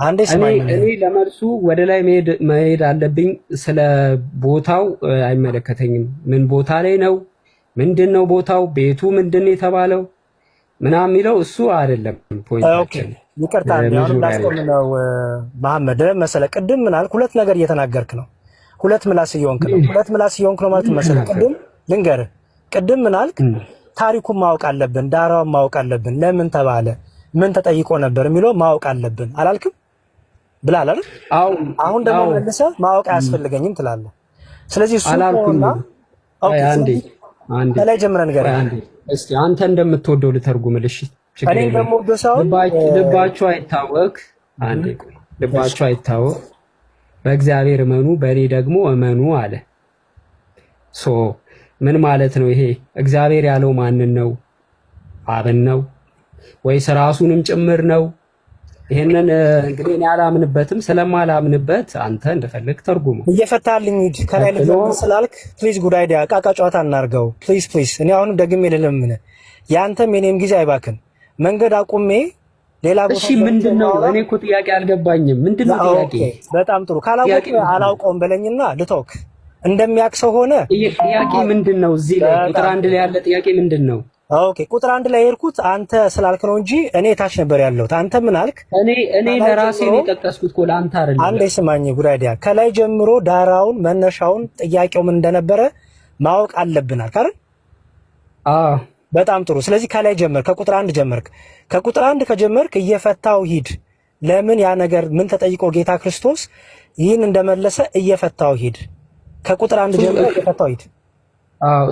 አንዴ እኔ ለመልሱ ወደ ላይ መሄድ አለብኝ። ስለ ቦታው አይመለከተኝም። ምን ቦታ ላይ ነው? ምንድነው ቦታው? ቤቱ ምንድነው የተባለው? ምናምን የሚለው እሱ አይደለም ፖይንታችን። ይቅርታ አሁንም ላስቆም ነው መሐመድ መሰለህ። ቅድም ምን አልክ? ሁለት ነገር እየተናገርክ ነው። ሁለት ምላስ እየሆንክ ነው። ሁለት ምላስ እየሆንክ ነው ማለት መሰለህ። ቅድም ልንገርህ፣ ቅድም ምን አልክ? ታሪኩን ማወቅ አለብን፣ ዳራውን ማወቅ አለብን፣ ለምን ተባለ፣ ምን ተጠይቆ ነበር የሚለው ማወቅ አለብን አላልክም ብለሃል አይደል? አሁን ደግሞ መልሰህ ማወቅ አያስፈልገኝም ትላለህ። ስለዚህ እሱ ነውና አንዴ ከላይ ጀምረን ነገር እስቲ አንተ እንደምትወደው ልተርጉምልሽ። እኔ እንደምወደው ሰው ልባችሁ አይታወክ። አንዴ ቆይ፣ ልባችሁ አይታወክ፣ በእግዚአብሔር እመኑ፣ በእኔ ደግሞ እመኑ አለ። ሶ ምን ማለት ነው ይሄ? እግዚአብሔር ያለው ማንን ነው? አብን ነው ወይስ ራሱንም ጭምር ነው? ይሄንን እንግዲህ እኔ አላምንበትም። ስለማላምንበት አንተ እንደፈለግ ተርጉሙ። እየፈታልኝ ሂድ። ከላይ ልትለምን ስላልክ ፕሊዝ ጉድ አይዲያ ቃቃ ጨዋታ እናርገው ፕሊዝ ፕሊዝ። እኔ አሁንም ደግሜ ልለምን፣ ያንተም የኔም ጊዜ አይባክን። መንገድ አቁሜ ሌላ ቦታ እሺ፣ ምንድነው? እኔ እኮ ጥያቄ አልገባኝም። ምንድነው ጥያቄ? በጣም ጥሩ። ካላወቅ አላውቀውም በለኝና ልተውክ። እንደሚያክሰው ሆነ ጥያቄ ምንድነው? እዚህ ላይ ቁጥር 1 ላይ ያለ ጥያቄ ምንድነው? ኦኬ ቁጥር 1 ላይ የሄድኩት አንተ ስላልክ ነው እንጂ እኔ ታች ነበር ያለሁት። አንተ ምን አልክ? እኔ ለራሴ ነው የጠቀስኩት እኮ ለአንተ አይደለም። አንዴ ስማኝ ጉድ አይዲያ። ከላይ ጀምሮ ዳራውን መነሻውን ጥያቄው ምን እንደነበረ ማወቅ አለብን አልክ አይደል? በጣም ጥሩ። ስለዚህ ከላይ ጀመር፣ ከቁጥር 1 ጀመርክ። ከቁጥር 1 ከጀመርክ እየፈታው ሂድ። ለምን ያ ነገር ምን ተጠይቆ ጌታ ክርስቶስ ይህን እንደመለሰ እየፈታው ሂድ። ከቁጥር 1 ጀምሮ እየፈታው ሂድ።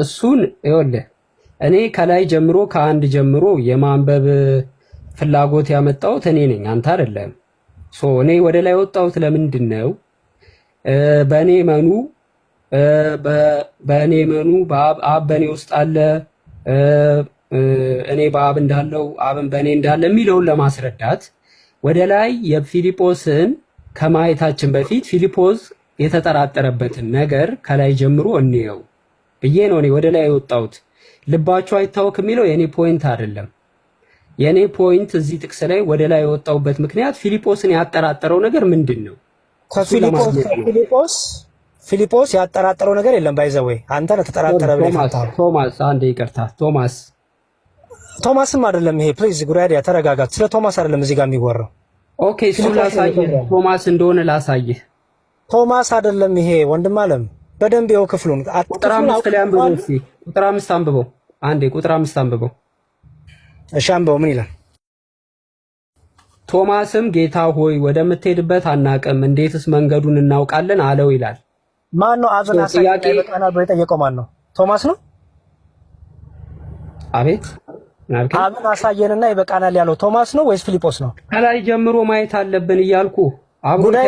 እሱን ይኸውልህ እኔ ከላይ ጀምሮ ከአንድ ጀምሮ የማንበብ ፍላጎት ያመጣሁት እኔ ነኝ፣ አንተ አይደለም። እኔ ወደ ላይ ወጣሁት ለምንድን ነው? በእኔ መኑ አብ በእኔ ውስጥ አለ፣ እኔ በአብ እንዳለው አብን በእኔ እንዳለ የሚለውን ለማስረዳት ወደ ላይ የፊልጶስን ከማየታችን በፊት ፊልጶስ የተጠራጠረበትን ነገር ከላይ ጀምሮ እንየው ብዬ ነው እኔ ወደ ላይ የወጣሁት። ልባችሁ አይታወክ የሚለው የኔ ፖይንት አይደለም። የኔ ፖይንት እዚህ ጥቅስ ላይ ወደ ላይ የወጣሁበት ምክንያት ፊልጶስን ያጠራጠረው ነገር ምንድን ነው? ፊልጶስ ያጠራጠረው ነገር የለም። ባይዘወይ አንተ ነህ ተጠራጠረ ብለህ ቶማስ፣ አንዴ ይቅርታ፣ ቶማስም አይደለም ይሄ። ፕሊዝ ጉራዲያ ተረጋጋ። ስለ ቶማስ አይደለም እዚህ ጋር የሚወራው። ኦኬ እሱ ላሳየህ፣ ቶማስ እንደሆነ ላሳየህ። ቶማስ አይደለም ይሄ ወንድም አለም። በደንብ ይኸው ክፍሉን ቁጥር 5 ላይ አንብበው እስኪ። ቁጥር 5 አንብበው አንዴ፣ ቁጥር 5 አንብበው። እሺ አንብበው። ምን ይላል? ቶማስም ጌታ ሆይ ወደምትሄድበት አናውቅም፣ እንዴትስ መንገዱን እናውቃለን አለው ይላል። ማን ነው? አብን አሳየና ይበቃናል ብሎ የጠየቀው ማን ነው? ቶማስ ነው። አቤት አብን አሳየንና ይበቃናል ያለው ቶማስ ነው ወይስ ፊልጶስ ነው? ከላይ ጀምሮ ማየት አለብን እያልኩ ጉዳይ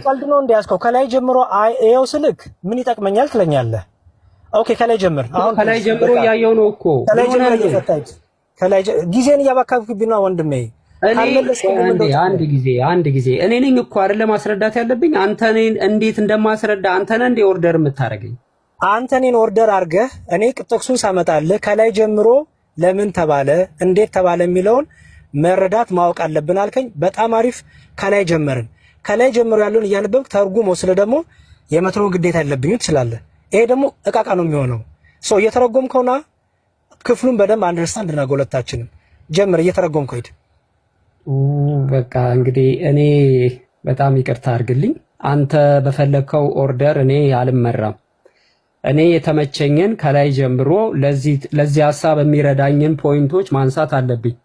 ቀልድ ነው እንዲያስከው ከላይ ጀምሮ ይኸው ስልክ ምን ይጠቅመኛል ትለኛለህ? ኦኬ ከላይ ጀምር። አሁን ከላይ ጀምሮ እያየው ነው እኮ ከላይ ጀምሮ እየፈታች ከላይ ጊዜን እያባካብክብኝ ነው ወንድሜ። አንድ ጊዜ እኔ ነኝ እኮ አይደለ ማስረዳት ያለብኝ። አንተ ነኝ እንዴት እንደማስረዳ አንተ ነህ እንደ ኦርደር የምታደርገኝ። አንተ ነኝ ኦርደር አድርገህ እኔ ጥቅሱን ሳመጣልህ ከላይ ጀምሮ ለምን ተባለ እንዴት ተባለ የሚለውን መረዳት ማወቅ አለብን አልከኝ። በጣም አሪፍ። ከላይ ጀመርን። ከላይ ጀምሮ ያለውን እያነበብክ ተርጉም ወስለ ደግሞ የመትሮ ግዴታ ያለብኝ ትችላለህ። ይሄ ደግሞ እቃቃ ነው የሚሆነው። እየተረጎምከውና ክፍሉን በደንብ አንደርስታንድ እናድርግ ሁለታችንም። ጀምር፣ እየተረጎምከው ሂድ። በቃ እንግዲህ እኔ በጣም ይቅርታ አድርግልኝ። አንተ በፈለግከው ኦርደር እኔ አልመራም። እኔ የተመቸኝን ከላይ ጀምሮ ለዚህ ሀሳብ የሚረዳኝን ፖይንቶች ማንሳት አለብኝ።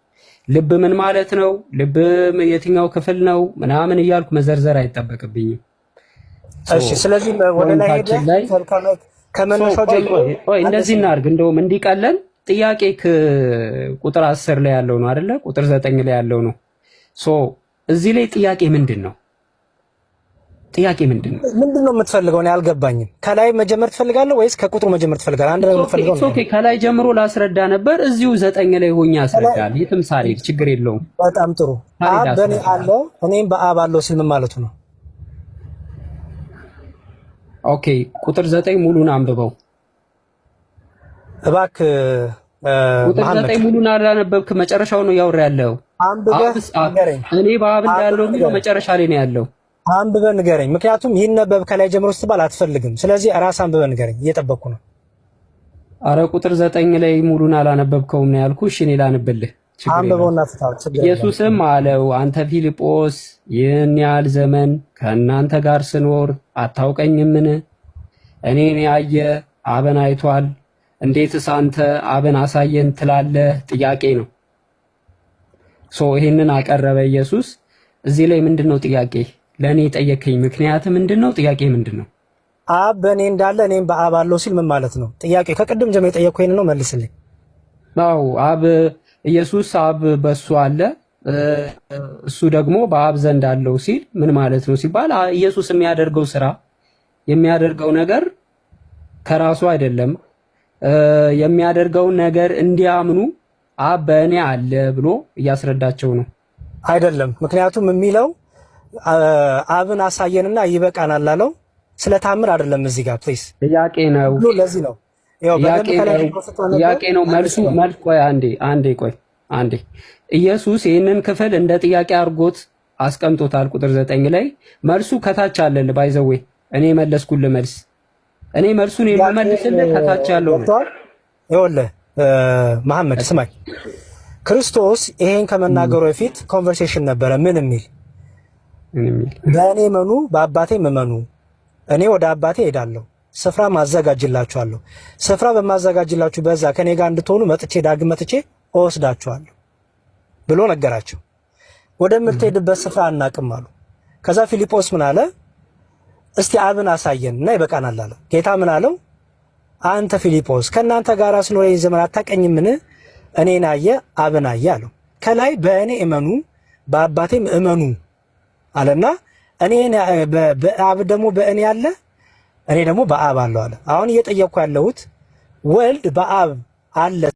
ልብ ምን ማለት ነው? ልብ የትኛው ክፍል ነው? ምናምን እያልኩ መዘርዘር አይጠበቅብኝም። እሺ፣ ስለዚህ ወደ ላይ ሄደህ ከመነሻው ጀምሮ እንደዚህ እናድርግ። እንደውም እንዲቀለን ጥያቄ ቁጥር 10 ላይ ያለው ነው አይደለ? ቁጥር 9 ላይ ያለው ነው። እዚህ ላይ ጥያቄ ምንድን ነው? ጥያቄ ምንድን ነው? ምንድን ነው የምትፈልገው? እኔ አልገባኝም። ከላይ መጀመር ትፈልጋለህ ወይስ ከቁጥሩ መጀመር ትፈልጋለህ? አንድ ላይ የምትፈልገው ነው። ኦኬ፣ ከላይ ጀምሮ ላስረዳ ነበር። እዚሁ 9 ላይ ሆኜ አስረዳለሁ። የትም ሳልሄድ ችግር የለውም። በጣም ጥሩ። አብ በእኔ አለ እኔም በአብ አለው ሲል ምን ማለቱ ነው? ኦኬ፣ ቁጥር 9 ሙሉን አንብበው እባክህ። ቁጥር 9 ሙሉን አላነበብክም፣ መጨረሻው ነው ያወራ ያለው። እኔ በአብ እንዳለው የሚለው መጨረሻ ላይ ነው ያለው። አንብበህ ንገረኝ። ምክንያቱም ይነበብ ከላይ ጀምሮ ስትባል አትፈልግም። ስለዚህ ራስ አንብበህ ንገረኝ፣ እየጠበቅኩ ነው። አረ ቁጥር 9 ላይ ሙሉን አላነበብከውም ነው ያልኩህ። እሺ እኔ ላንብልህ። አንብበውና ፍታው። ኢየሱስም አለው አንተ ፊልጶስ ይህን ያህል ዘመን ከእናንተ ጋር ስኖር አታውቀኝምን? እኔን ያየ አብን አይቷል። እንዴትስ አንተ አብን አሳየን ትላለህ? ጥያቄ ነው። ይሄንን አቀረበ ኢየሱስ። እዚህ ላይ ምንድነው ጥያቄ? ለኔ ጠየከኝ ምክንያት ምንድነው? ጥያቄ ምንድነው? አብ በእኔ እንዳለ እኔም በአብ አለው ሲል ምን ማለት ነው? ጥያቄ ከቅድም ጀምሮ የጠየቅኩኝ ነው፣ መልስልኝ። አዎ አብ ኢየሱስ አብ በሱ አለ እሱ ደግሞ በአብ ዘንድ አለው ሲል ምን ማለት ነው ሲባል ኢየሱስ የሚያደርገው ስራ የሚያደርገው ነገር ከራሱ አይደለም። የሚያደርገውን ነገር እንዲያምኑ አብ በእኔ አለ ብሎ እያስረዳቸው ነው። አይደለም፣ ምክንያቱም የሚለው አብን አሳየንና ይበቃናል አለው። ስለታምር አይደለም እዚህ ጋር ፕሊስ። ጥያቄ ነው። ለዚህ ነው ጥያቄ ነው መልሱ። ቆይ አንዴ ኢየሱስ ይህንን ክፍል እንደ ጥያቄ አድርጎት አስቀምጦታል። ቁጥር 9 ላይ መልሱ ከታች አለል ባይዘዌ እኔ መለስኩልህ መልስ። እኔ መልሱን የምመልስልህ ከታች ያለው ነው። ይኸውልህ መሐመድ ስማኝ፣ ክርስቶስ ይሄን ከመናገሩ በፊት ኮንቨርሴሽን ነበረ። ምን የሚል በእኔ መኑ በአባቴም እመኑ፣ እኔ ወደ አባቴ ሄዳለሁ ስፍራ ማዘጋጅላችኋለሁ። ስፍራ በማዘጋጅላችሁ በዛ ከኔ ጋር እንድትሆኑ ዳግም መጥቼ እወስዳችኋለሁ ብሎ ነገራቸው። ወደምትሄድበት ስፍራ አናቅም አሉ። ከዛ ፊልጶስ ምን አለ? እስቲ አብን አሳየን እና ይበቃናል አለ። ጌታ ምን አለው? አንተ ፊልጶስ ከእናንተ ጋር ስኖር ዘመን አታውቀኝምን? እኔን አየ አብን አየ አለው። ከላይ በእኔ እመኑ በአባቴም እመኑ አለና አብ ደግሞ በእኔ አለ እኔ ደግሞ በአብ አለው አለ። አሁን እየጠየቅኩ ያለሁት ወልድ በአብ አለ